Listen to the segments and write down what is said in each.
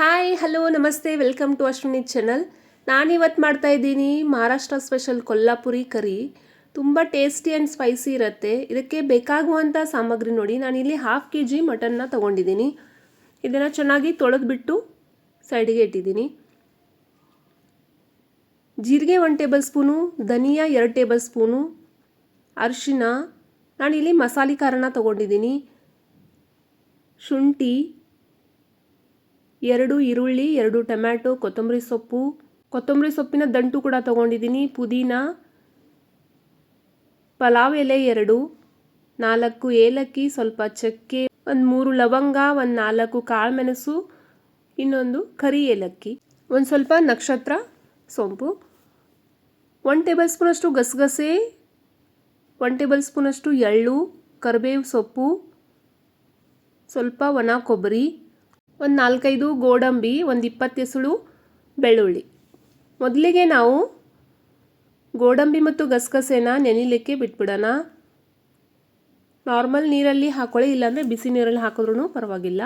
Hi hello ನಮಸ್ತೆ welcome to Ashwini channel. ನಾನಿವತ್ತು ಮಾಡ್ತಾಯಿದ್ದೀನಿ ಮಹಾರಾಷ್ಟ್ರ ಸ್ಪೆಷಲ್ ಕೊಲ್ಲಾಪುರಿ ಕರಿ. ತುಂಬ ಟೇಸ್ಟಿ ಆ್ಯಂಡ್ ಸ್ಪೈಸಿ ಇರುತ್ತೆ. ಇದಕ್ಕೆ ಬೇಕಾಗುವಂಥ ಸಾಮಗ್ರಿ ನೋಡಿ, ನಾನಿಲ್ಲಿ 1/2 kg ಮಟನ್ನ ತೊಗೊಂಡಿದ್ದೀನಿ. ಇದನ್ನು ಚೆನ್ನಾಗಿ ತೊಳೆದ್ಬಿಟ್ಟು ಸೈಡಿಗೆ ಇಟ್ಟಿದ್ದೀನಿ. ಜೀರಿಗೆ 1 ಟೇಬಲ್ ಸ್ಪೂನು, ಧನಿಯಾ 2 ಟೇಬಲ್ ಸ್ಪೂನು, ಅರಿಶಿನ, ನಾನಿಲ್ಲಿ ಮಸಾಲೆ ಖಾರನ ತೊಗೊಂಡಿದ್ದೀನಿ, ಶುಂಠಿ, 2 ಈರುಳ್ಳಿ, 2 ಟೊಮ್ಯಾಟೊ, ಕೊತ್ತಂಬರಿ ಸೊಪ್ಪಿನ ದಂಟು ಕೂಡ ತೊಗೊಂಡಿದ್ದೀನಿ, ಪುದೀನ, ಪಲಾವ್ ಎಲೆ 2, 4 ಏಲಕ್ಕಿ, ಸ್ವಲ್ಪ ಚಕ್ಕೆ, 3 ಲವಂಗ, 4 ಕಾಳುಮೆಣಸು, ಇನ್ನೊಂದು ಕರಿ ಏಲಕ್ಕಿ, ಸ್ವಲ್ಪ ನಕ್ಷತ್ರ ಸೋಂಪು, 1 ಟೇಬಲ್ ಸ್ಪೂನಷ್ಟು ಗಸಗಸೆ, 1 ಟೇಬಲ್ ಸ್ಪೂನಷ್ಟು ಎಳ್ಳು, ಕರಿಬೇವು ಸೊಪ್ಪು, ಸ್ವಲ್ಪ ಒಣ ಕೊಬ್ಬರಿ, 4-5 ಗೋಡಂಬಿ, 20 ಎಸಳು ಬೆಳ್ಳುಳ್ಳಿ. ಮೊದಲಿಗೆ ನಾವು ಗೋಡಂಬಿ ಮತ್ತು ಗಸಗಸೆನ ನೆನೆಯಲಿಕ್ಕೆ ಬಿಟ್ಬಿಡೋಣ. ನಾರ್ಮಲ್ ನೀರಲ್ಲಿ ಹಾಕೊಳ್ಳಿ, ಇಲ್ಲಾಂದರೆ ಬಿಸಿ ನೀರಲ್ಲಿ ಹಾಕಿದ್ರೂ ಪರವಾಗಿಲ್ಲ.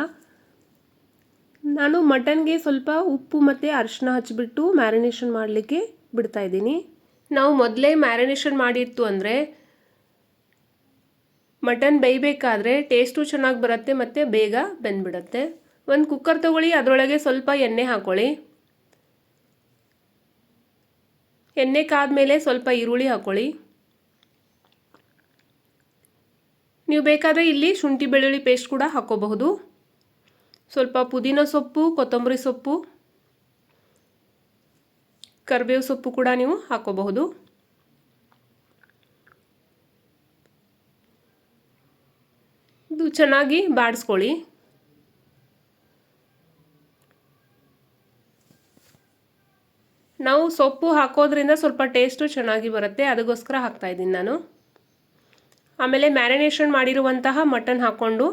ನಾನು ಮಟನ್ಗೆ ಸ್ವಲ್ಪ ಉಪ್ಪು ಮತ್ತು ಅರಿಶಿನ ಹಚ್ಚಿಬಿಟ್ಟು ಮ್ಯಾರಿನೇಷನ್ ಮಾಡಲಿಕ್ಕೆ ಬಿಡ್ತಾಯಿದ್ದೀನಿ. ನಾವು ಮೊದಲೇ ಮ್ಯಾರಿನೇಷನ್ ಮಾಡಿತ್ತು ಅಂದರೆ ಮಟನ್ ಬೇಯಬೇಕಾದ್ರೆ ಟೇಸ್ಟು ಚೆನ್ನಾಗಿ ಬರುತ್ತೆ ಮತ್ತು ಬೇಗ ಬೆಂದ್ಬಿಡುತ್ತೆ. ಒಂದು ಕುಕ್ಕರ್ ತಗೊಳ್ಳಿ, ಅದರೊಳಗೆ ಸ್ವಲ್ಪ ಎಣ್ಣೆ ಹಾಕೊಳ್ಳಿ. ಎಣ್ಣೆ ಕಾದ್ಮೇಲೆ ಸ್ವಲ್ಪ ಈರುಳ್ಳಿ ಹಾಕೊಳ್ಳಿ. ನೀವು ಬೇಕಾದರೆ ಇಲ್ಲಿ ಶುಂಠಿ ಬೆಳ್ಳುಳ್ಳಿ ಪೇಸ್ಟ್ ಕೂಡ ಹಾಕೋಬಹುದು. ಸ್ವಲ್ಪ ಪುದೀನ ಸೊಪ್ಪು, ಕೊತ್ತಂಬರಿ ಸೊಪ್ಪು, ಕರಿಬೇವು ಸೊಪ್ಪು ಕೂಡ ನೀವು ಹಾಕೋಬಹುದು. ಇದು ಚೆನ್ನಾಗಿ ಬಾಡಿಸ್ಕೊಳ್ಳಿ. ನಾವು ಸೊಪ್ಪು ಹಾಕೋದ್ರಿಂದ ಸ್ವಲ್ಪ ಟೇಸ್ಟು ಚೆನ್ನಾಗಿ ಬರುತ್ತೆ, ಅದಕ್ಕೋಸ್ಕರ ಹಾಕ್ತಾಯಿದ್ದೀನಿ ನಾನು. ಆಮೇಲೆ ಮ್ಯಾರಿನೇಷನ್ ಮಾಡಿರುವಂತಹ ಮಟನ್ ಹಾಕ್ಕೊಂಡು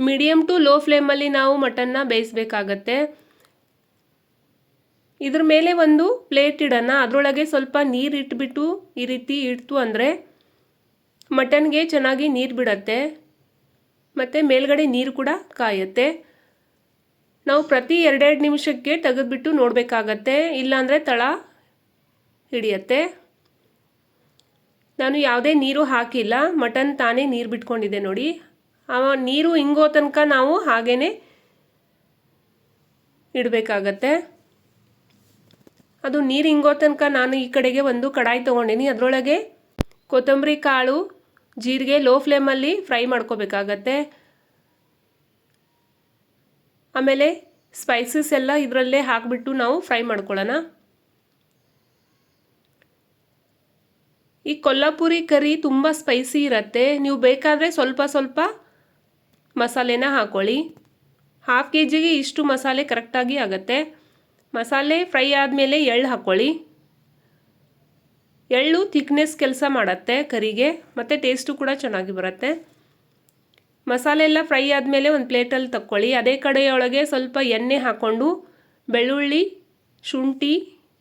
ಮೀಡಿಯಮ್ ಟು ಲೋ ಫ್ಲೇಮಲ್ಲಿ ನಾವು ಮಟನ್ನ ಬೇಯಿಸಬೇಕಾಗತ್ತೆ. ಇದ್ರ ಮೇಲೆ ಒಂದು ಪ್ಲೇಟ್ ಇಡೋಣ, ಅದರೊಳಗೆ ಸ್ವಲ್ಪ ನೀರು ಇಟ್ಬಿಟ್ಟು ಈ ರೀತಿ ಇಡ್ತು ಅಂದರೆ ಮಟನ್ಗೆ ಚೆನ್ನಾಗಿ ನೀರು ಬಿಡತ್ತೆ ಮತ್ತು ಮೇಲ್ಗಡೆ ನೀರು ಕೂಡ ಕಾಯುತ್ತೆ. ನಾವು ಪ್ರತಿ 2-2 ನಿಮಿಷಕ್ಕೆ ತೆಗೆದುಬಿಟ್ಟು ನೋಡಬೇಕಾಗತ್ತೆ, ಇಲ್ಲಾಂದರೆ ತಳ ಹಿಡಿಯತ್ತೆ. ನಾನು ಯಾವುದೇ ನೀರು ಹಾಕಿಲ್ಲ, ಮಟನ್ ತಾನೇ ನೀರು ಬಿಟ್ಕೊಂಡಿದೆ ನೋಡಿ. ಆ ನೀರು ಇಂಗೋ ತನಕ ನಾವು ಹಾಗೇ ಇಡಬೇಕಾಗತ್ತೆ. ಅದು ನೀರು ಇಂಗೋ ತನಕ ನಾನು ಈ ಕಡೆಗೆ ಒಂದು ಕಡಾಯಿ ತೊಗೊಂಡಿನಿ, ಅದರೊಳಗೆ ಕೊತ್ತಂಬರಿ ಕಾಳು, ಜೀರಿಗೆ ಲೋ ಫ್ಲೇಮಲ್ಲಿ ಫ್ರೈ ಮಾಡ್ಕೋಬೇಕಾಗತ್ತೆ. ಆಮೇಲೆ ಸ್ಪೈಸಸ್ ಎಲ್ಲ ಇದರಲ್ಲೇ ಹಾಕಿಬಿಟ್ಟು ನಾವು ಫ್ರೈ ಮಾಡ್ಕೊಳ್ಳೋಣ. ಈ ಕೊಲ್ಲಾಪುರಿ ಕರಿ ತುಂಬ ಸ್ಪೈಸಿ ಇರುತ್ತೆ. ನೀವು ಬೇಕಾದರೆ ಸ್ವಲ್ಪ ಸ್ವಲ್ಪ ಮಸಾಲೆನ ಹಾಕ್ಕೊಳ್ಳಿ. 1/2 kgಗೆ ಇಷ್ಟು ಮಸಾಲೆ ಕರೆಕ್ಟಾಗಿ ಆಗುತ್ತೆ. ಮಸಾಲೆ ಫ್ರೈ ಆದಮೇಲೆ ಎಳ್ಳು ಹಾಕ್ಕೊಳ್ಳಿ. ಎಳ್ಳು ಥಿಕ್ನೆಸ್ ಕೆಲಸ ಮಾಡುತ್ತೆ ಕರಿಗೆ, ಮತ್ತು ಟೇಸ್ಟು ಕೂಡ ಚೆನ್ನಾಗಿ ಬರುತ್ತೆ. ಮಸಾಲೆ ಎಲ್ಲ ಫ್ರೈ ಆದಮೇಲೆ ಒಂದು ಪ್ಲೇಟಲ್ಲಿ ತಕ್ಕೊಳ್ಳಿ. ಅದೇ ಕಡೆಯೊಳಗೆ ಸ್ವಲ್ಪ ಎಣ್ಣೆ ಹಾಕ್ಕೊಂಡು ಬೆಳ್ಳುಳ್ಳಿ, ಶುಂಠಿ,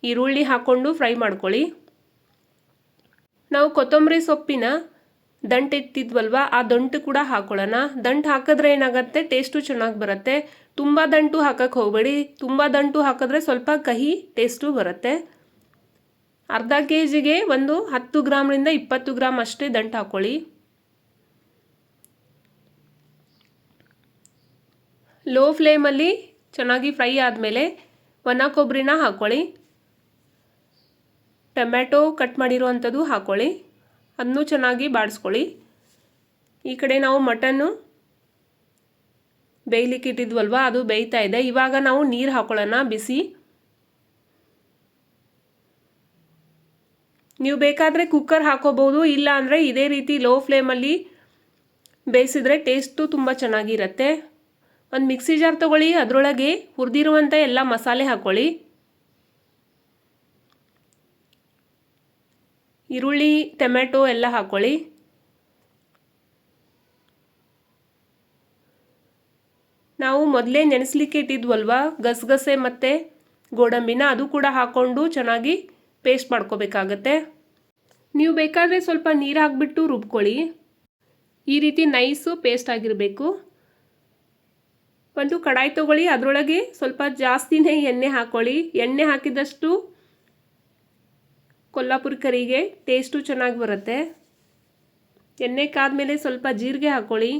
ಈರುಳ್ಳಿ ಹಾಕ್ಕೊಂಡು ಫ್ರೈ ಮಾಡ್ಕೊಳ್ಳಿ. ನಾವು ಕೊತ್ತಂಬರಿ ಸೊಪ್ಪಿನ ದಂಟು ಇಟ್ಟಿದ್ವಲ್ವ, ಆ ದಂಟು ಕೂಡ ಹಾಕ್ಕೊಳ್ಳೋಣ. ದಂಟು ಹಾಕಿದ್ರೆ ಏನಾಗುತ್ತೆ, ಟೇಸ್ಟು ಚೆನ್ನಾಗಿ ಬರುತ್ತೆ. ತುಂಬ ದಂಟು ಹಾಕಕ್ಕೆ ಹೋಗಬೇಡಿ, ತುಂಬ ದಂಟು ಹಾಕಿದ್ರೆ ಸ್ವಲ್ಪ ಕಹಿ ಟೇಸ್ಟು ಬರುತ್ತೆ. ಅರ್ಧ kgಗೆ ಒಂದು 10 ಗ್ರಾಮ್ರಿಂದ 20 ಗ್ರಾಮ್ ಅಷ್ಟೇ ದಂಟು ಹಾಕ್ಕೊಳ್ಳಿ. ಲೋ ಫ್ಲೇಮಲ್ಲಿ ಚೆನ್ನಾಗಿ ಫ್ರೈ ಆದಮೇಲೆ ಒಣ ಕೊಬ್ಬರಿನ ಹಾಕ್ಕೊಳ್ಳಿ. ಟೊಮ್ಯಾಟೊ ಕಟ್ ಮಾಡಿರುವಂಥದ್ದು ಹಾಕ್ಕೊಳ್ಳಿ, ಅದನ್ನು ಚೆನ್ನಾಗಿ ಬಾಡಿಸ್ಕೊಳ್ಳಿ. ಈ ಕಡೆ ನಾವು ಮಟನ್ನು ಬೇಯಲಿಕ್ಕೆ ಇಟ್ಟಿದ್ವಲ್ವ, ಅದು ಬೇಯ್ತಾ ಇದೆ. ಇವಾಗ ನಾವು ನೀರು ಹಾಕ್ಕೊಳ್ಳೋಣ ಬಿಸಿ. ನೀವು ಬೇಕಾದರೆ ಕುಕ್ಕರ್ ಹಾಕೋಬಹುದು, ಇಲ್ಲ ಅಂದರೆ ಇದೇ ರೀತಿ ಲೋ ಫ್ಲೇಮಲ್ಲಿ ಬೇಯಿಸಿದ್ರೆ ಟೇಸ್ಟು ತುಂಬ ಚೆನ್ನಾಗಿರುತ್ತೆ. ಒಂದು ಮಿಕ್ಸಿ ಜಾರ್ ತೊಗೊಳ್ಳಿ, ಅದರೊಳಗೆ ಹುರಿದಿರುವಂಥ ಎಲ್ಲ ಮಸಾಲೆ ಹಾಕ್ಕೊಳ್ಳಿ. ಈರುಳ್ಳಿ, ಟೊಮ್ಯಾಟೊ ಎಲ್ಲ ಹಾಕ್ಕೊಳ್ಳಿ. ನಾವು ಮೊದಲೇ ನೆನೆಸ್ಲಿಕ್ಕೆ ಇಟ್ಟಿದ್ವಲ್ವ ಗಸಗಸೆ ಮತ್ತು ಗೋಡಂಬಿನ, ಅದು ಕೂಡ ಹಾಕ್ಕೊಂಡು ಚೆನ್ನಾಗಿ ಪೇಸ್ಟ್ ಮಾಡ್ಕೋಬೇಕಾಗತ್ತೆ. ನೀವು ಬೇಕಾದರೆ ಸ್ವಲ್ಪ ನೀರು ಹಾಕಿಬಿಟ್ಟು ರುಬ್ಕೊಳ್ಳಿ. ಈ ರೀತಿ ನೈಸು ಪೇಸ್ಟ್ ಆಗಿರಬೇಕು. ಒಂದು ಕಡಾಯಿ ತೊಗೊಳ್ಳಿ, ಅದರೊಳಗೆ ಸ್ವಲ್ಪ ಜಾಸ್ತಿನೇ ಎಣ್ಣೆ ಹಾಕ್ಕೊಳ್ಳಿ. ಎಣ್ಣೆ ಹಾಕಿದಷ್ಟು ಕೊಲ್ಲಾಪುರಿ ಕರಿಗೆ ಟೇಸ್ಟು ಚೆನ್ನಾಗಿ ಬರುತ್ತೆ. ಎಣ್ಣೆ ಕಾದ್ಮೇಲೆ ಸ್ವಲ್ಪ ಜೀರಿಗೆ ಹಾಕ್ಕೊಳ್ಳಿ,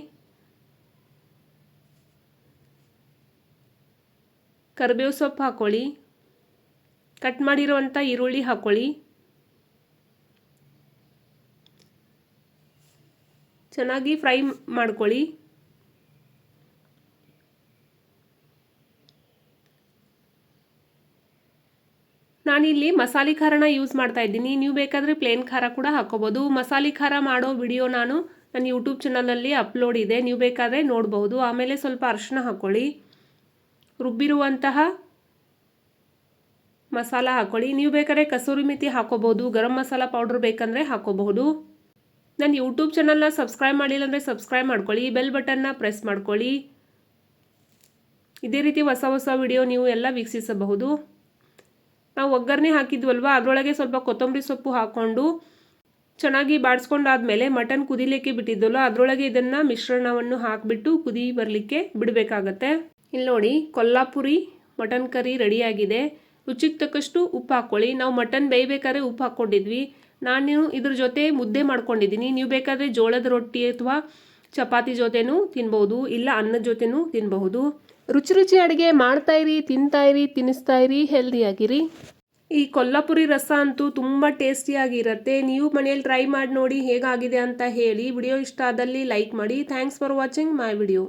ಕರಿಬೇವು ಸೊಪ್ಪು ಹಾಕ್ಕೊಳ್ಳಿ, ಕಟ್ ಮಾಡಿರುವಂಥ ಈರುಳ್ಳಿ ಹಾಕ್ಕೊಳ್ಳಿ, ಚೆನ್ನಾಗಿ ಫ್ರೈ ಮಾಡ್ಕೊಳ್ಳಿ. ನಾನಿಲ್ಲಿ ಮಸಾಲೆ ಖಾರನ ಯೂಸ್ ಮಾಡ್ತಾ ಇದ್ದೀನಿ. ನೀವು ಬೇಕಾದರೆ ಪ್ಲೇನ್ ಖಾರ ಕೂಡ ಹಾಕೋಬೋದು. ಮಸಾಲೆ ಖಾರ ಮಾಡೋ ವಿಡಿಯೋ ನಾನು ನನ್ನ ಯೂಟ್ಯೂಬ್ ಚಾನಲಲ್ಲಿ ಅಪ್ಲೋಡ್ ಇದೆ, ನೀವು ಬೇಕಾದರೆ ನೋಡ್ಬೋದು. ಆಮೇಲೆ ಸ್ವಲ್ಪ ಅರಿಶಿನ ಹಾಕ್ಕೊಳ್ಳಿ, ರುಬ್ಬಿರುವಂತಹ ಮಸಾಲ ಹಾಕ್ಕೊಳ್ಳಿ. ನೀವು ಬೇಕಾದರೆ ಕಸೂರಿ ಮೆಥಿ ಹಾಕೋಬೋದು, ಗರಂ ಮಸಾಲ ಪೌಡ್ರ್ ಬೇಕಂದರೆ ಹಾಕೋಬಹುದು. ನನ್ನ ಯೂಟ್ಯೂಬ್ ಚಾನಲ್ನ ಸಬ್ಸ್ಕ್ರೈಬ್ ಮಾಡಿಲ್ಲ ಅಂದರೆ ಸಬ್ಸ್ಕ್ರೈಬ್ ಮಾಡ್ಕೊಳ್ಳಿ, ಬೆಲ್ ಬಟನ್ನ ಪ್ರೆಸ್ ಮಾಡ್ಕೊಳ್ಳಿ. ಇದೇ ರೀತಿ ಹೊಸ ಹೊಸ ವಿಡಿಯೋ ನೀವು ಎಲ್ಲ ವೀಕ್ಷಿಸಬಹುದು. ನಾವು ಒಗ್ಗರಣೆ ಹಾಕಿದ್ವಲ್ವ, ಅದರೊಳಗೆ ಸ್ವಲ್ಪ ಕೊತ್ತಂಬರಿ ಸೊಪ್ಪು ಹಾಕ್ಕೊಂಡು ಚೆನ್ನಾಗಿ ಬಾಡಿಸ್ಕೊಂಡಾದ್ಮೇಲೆ ಮಟನ್ ಕುದಿಲಿಕ್ಕೆ ಬಿಟ್ಟಿದ್ವಲ್ಲ, ಅದರೊಳಗೆ ಇದನ್ನು ಮಿಶ್ರಣವನ್ನು ಹಾಕಿಬಿಟ್ಟು ಕುದಿ ಬರಲಿಕ್ಕೆ ಬಿಡಬೇಕಾಗತ್ತೆ. ಇಲ್ಲಿ ನೋಡಿ, ಕೊಲ್ಲಾಪುರಿ ಮಟನ್ ಕರಿ ರೆಡಿಯಾಗಿದೆ. ರುಚಿಗೆ ತಕ್ಕಷ್ಟು ಉಪ್ಪು ಹಾಕ್ಕೊಳ್ಳಿ. ನಾವು ಮಟನ್ ಬೇಯಬೇಕಾದ್ರೆ ಉಪ್ಪು ಹಾಕ್ಕೊಂಡಿದ್ವಿ. ನಾನು ಇದ್ರ ಜೊತೆ ಮುದ್ದೆ ಮಾಡ್ಕೊಂಡಿದ್ದೀನಿ. ನೀವು ಬೇಕಾದರೆ ಜೋಳದ ರೊಟ್ಟಿ ಅಥವಾ ಚಪಾತಿ ಜೊತೆನೂ ತಿನ್ಬೋದು, ಇಲ್ಲ ಅನ್ನದ ಜೊತೆನೂ ತಿನ್ನಬಹುದು. ರುಚಿ ರುಚಿ ಅಡುಗೆ ಮಾಡ್ತಾಯಿರಿ, ತಿಂತಾಯಿರಿ, ತಿನ್ನಿಸ್ತಾಯಿರಿ, ಹೆಲ್ದಿಯಾಗಿರಿ. ಈ ಕೊಲ್ಲಾಪುರಿ ರಸ ಅಂತೂ ತುಂಬ ಟೇಸ್ಟಿಯಾಗಿರುತ್ತೆ. ನೀವು ಮನೆಯಲ್ಲಿ ಟ್ರೈ ಮಾಡಿ ನೋಡಿ ಹೇಗಾಗಿದೆ ಅಂತ ಹೇಳಿ. ವಿಡಿಯೋ ಇಷ್ಟ ಆದಲ್ಲಿ ಲೈಕ್ ಮಾಡಿ. Thanks for watching my video.